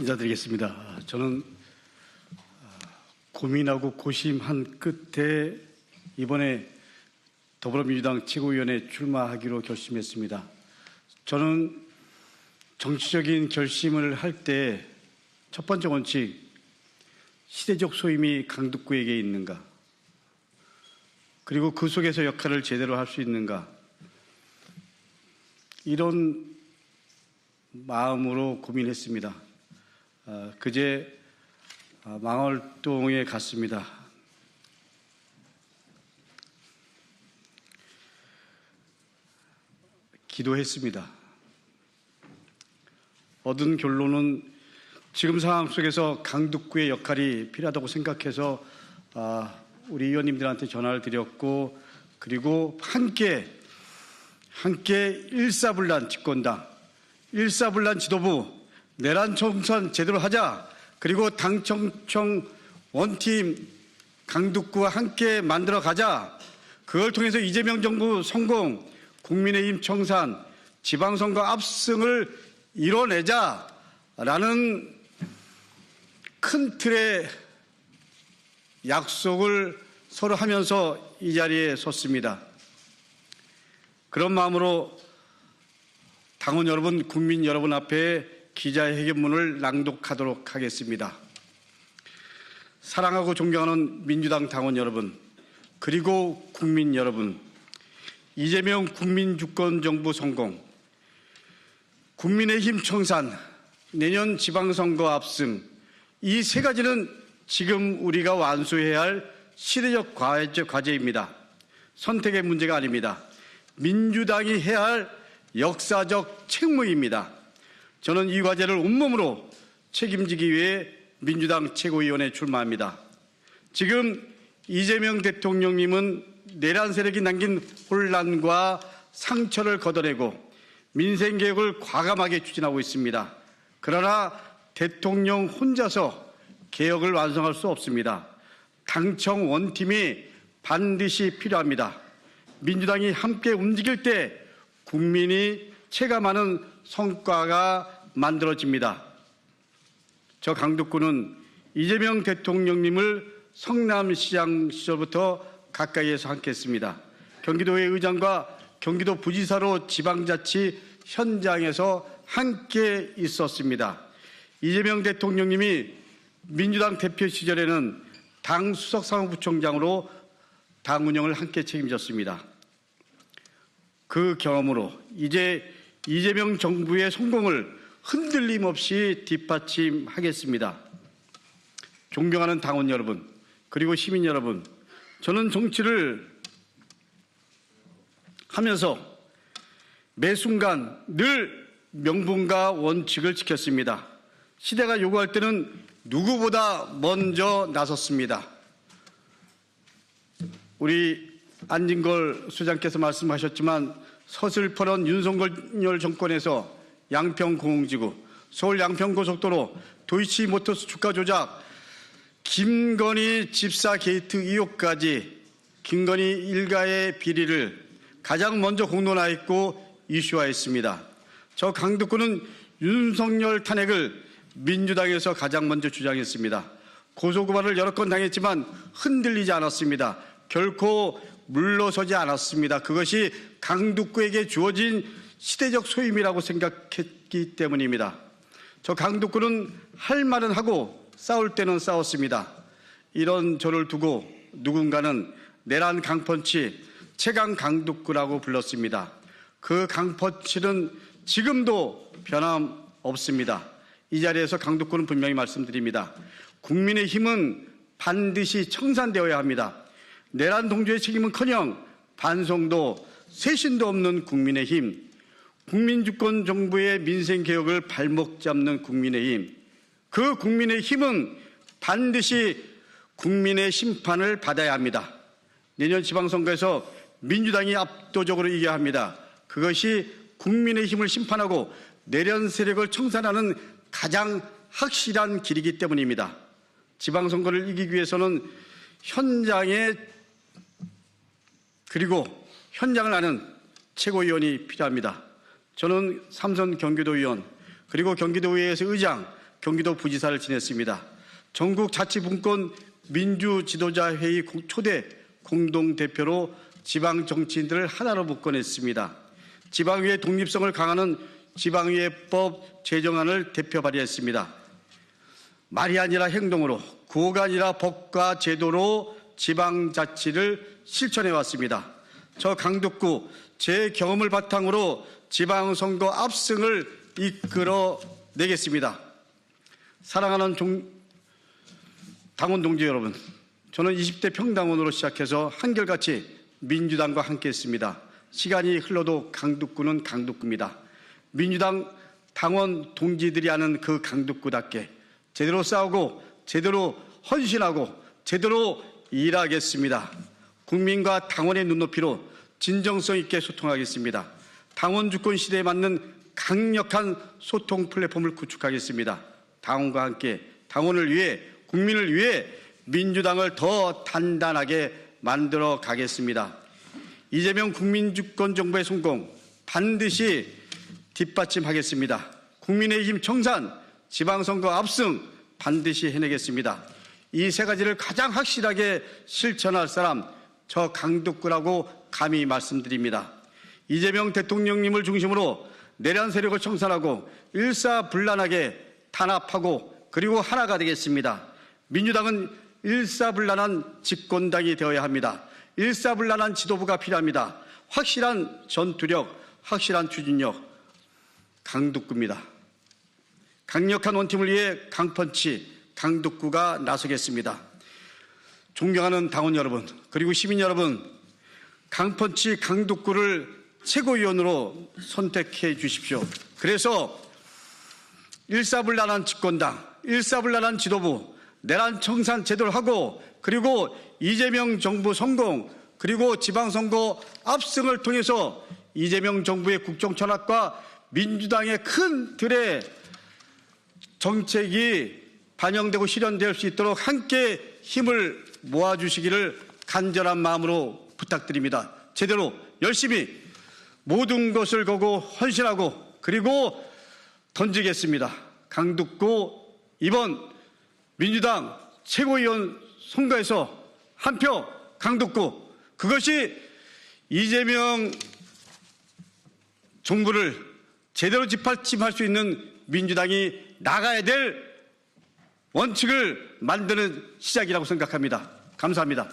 인사드리겠습니다. 저는 고민하고 고심한 끝에 이번에 더불어민주당 최고위원회 출마하기로 결심했습니다. 저는 정치적인 결심을 할 때 첫 번째 원칙, 시대적 소임이 강북구에게 있는가, 그리고 그 속에서 역할을 제대로 할 수 있는가, 이런 마음으로 고민했습니다. 그제 망월동에 갔습니다. 기도했습니다. 얻은 결론은 지금 상황 속에서 강북구의 역할이 필요하다고 생각해서 우리 의원님들한테 전화를 드렸고, 그리고 함께 일사불란 집권당, 일사불란 지도부, 내란 총선 제대로 하자, 그리고 당청청 원팀 강북구와 함께 만들어 가자. 그걸 통해서 이재명 정부 성공, 국민의힘 청산, 지방선거 압승을 이뤄내자라는 큰 틀의 약속을 서로 하면서 이 자리에 섰습니다. 그런 마음으로 당원 여러분, 국민 여러분 앞에 기자회견문을 낭독하도록 하겠습니다. 사랑하고 존경하는 민주당 당원 여러분, 그리고 국민 여러분, 이재명 국민주권정부 성공, 국민의힘 청산, 내년 지방선거 압승, 이 세 가지는 지금 우리가 완수해야 할 시대적 과제입니다. 선택의 문제가 아닙니다. 민주당이 해야 할 역사적 책무입니다. 저는 이 과제를 온몸으로 책임지기 위해 민주당 최고위원회에 출마합니다. 지금 이재명 대통령님은 내란 세력이 남긴 혼란과 상처를 걷어내고 민생개혁을 과감하게 추진하고 있습니다. 그러나 대통령 혼자서 개혁을 완성할 수 없습니다. 당청 원팀이 반드시 필요합니다. 민주당이 함께 움직일 때 국민이 체감하는 성과가 만들어집니다. 저 강북구는 이재명 대통령님을 성남시장 시절부터 가까이에서 함께했습니다. 경기도의 의장과 경기도 부지사로 지방자치 현장에서 함께 있었습니다. 이재명 대통령님이 민주당 대표 시절에는 당 수석사무부총장으로 당 운영을 함께 책임졌습니다. 그 경험으로 이제 이재명 정부의 성공을 흔들림 없이 뒷받침하겠습니다. 존경하는 당원 여러분, 그리고 시민 여러분, 저는 정치를 하면서 매 순간 늘 명분과 원칙을 지켰습니다. 시대가 요구할 때는 누구보다 먼저 나섰습니다. 우리 안진걸 소장께서 말씀하셨지만 서슬퍼런 윤석열 정권에서 양평공항지구, 서울 양평고속도로, 도이치모터스 주가 조작, 김건희 집사 게이트 의혹까지 김건희 일가의 비리를 가장 먼저 공론화했고 이슈화했습니다. 저 강북구는 윤석열 탄핵을 민주당에서 가장 먼저 주장했습니다. 고소고발을 여러 건 당했지만 흔들리지 않았습니다. 결코 물러서지 않았습니다. 그것이 강북구에게 주어진 시대적 소임이라고 생각했기 때문입니다. 저 강북구는 할 말은 하고 싸울 때는 싸웠습니다. 이런 저를 두고 누군가는 내란 강펀치, 최강 강북구라고 불렀습니다. 그 강펀치는 지금도 변함없습니다. 이 자리에서 강북구는 분명히 말씀드립니다. 국민의힘은 반드시 청산되어야 합니다. 내란 동조의 책임은커녕 반성도 쇄신도 없는 국민의힘, 국민주권 정부의 민생개혁을 발목 잡는 국민의힘, 그 국민의힘은 반드시 국민의 심판을 받아야 합니다. 내년 지방선거에서 민주당이 압도적으로 이겨야 합니다. 그것이 국민의힘을 심판하고 내란 세력을 청산하는 가장 확실한 길이기 때문입니다. 지방선거를 이기기 위해서는 현장에 그리고 현장을 아는 최고위원이 필요합니다. 저는 삼선 경기도의원, 그리고 경기도의회에서 의장, 경기도 부지사를 지냈습니다. 전국 자치분권 민주지도자회의 초대 공동대표로 지방 정치인들을 하나로 묶어냈습니다. 지방의회 독립성을 강화하는 지방의회법 제정안을 대표 발의했습니다. 말이 아니라 행동으로, 구호가 아니라 법과 제도로 지방자치를 실천해왔습니다. 저 강북구 제 경험을 바탕으로 지방선거 압승을 이끌어내겠습니다. 사랑하는 당원 동지 여러분, 저는 20대 평당원으로 시작해서 한결같이 민주당과 함께했습니다. 시간이 흘러도 강북구는 강북구입니다. 민주당 당원 동지들이 아는 그 강북구답게 제대로 싸우고 제대로 헌신하고 제대로 일하겠습니다. 국민과 당원의 눈높이로 진정성 있게 소통하겠습니다. 당원 주권 시대에 맞는 강력한 소통 플랫폼을 구축하겠습니다. 당원과 함께 당원을 위해 국민을 위해 민주당을 더 단단하게 만들어 가겠습니다. 이재명 국민주권 정부의 성공 반드시 뒷받침하겠습니다. 국민의힘 청산, 지방선거 압승 반드시 해내겠습니다. 이 세 가지를 가장 확실하게 실천할 사람, 저 강북구라고 감히 말씀드립니다. 이재명 대통령님을 중심으로 내란 세력을 청산하고 일사불란하게 탄압하고 그리고 하나가 되겠습니다. 민주당은 일사불란한 집권당이 되어야 합니다. 일사불란한 지도부가 필요합니다. 확실한 전투력, 확실한 추진력, 강북구입니다. 강력한 원팀을 위해 강펀치, 강북구가 나서겠습니다. 존경하는 당원 여러분, 그리고 시민 여러분, 강펀치 강북구를 최고위원으로 선택해 주십시오. 그래서 일사불란한 집권당, 일사불란한 지도부, 내란 청산 제대로 하고 그리고 이재명 정부 성공 그리고 지방선거 압승을 통해서 이재명 정부의 국정철학과 민주당의 큰 틀의 정책이 반영되고 실현될 수 있도록 함께 힘을 모아주시기를 간절한 마음으로 부탁드립니다. 제대로 열심히 모든 것을 걸고 헌신하고 그리고 던지겠습니다. 강북구 이번 민주당 최고위원 선거에서 한 표 강북구, 그것이 이재명 정부를 제대로 뒷받침할 수 있는 민주당이 나가야 될 원칙을 만드는 시작이라고 생각합니다. 감사합니다.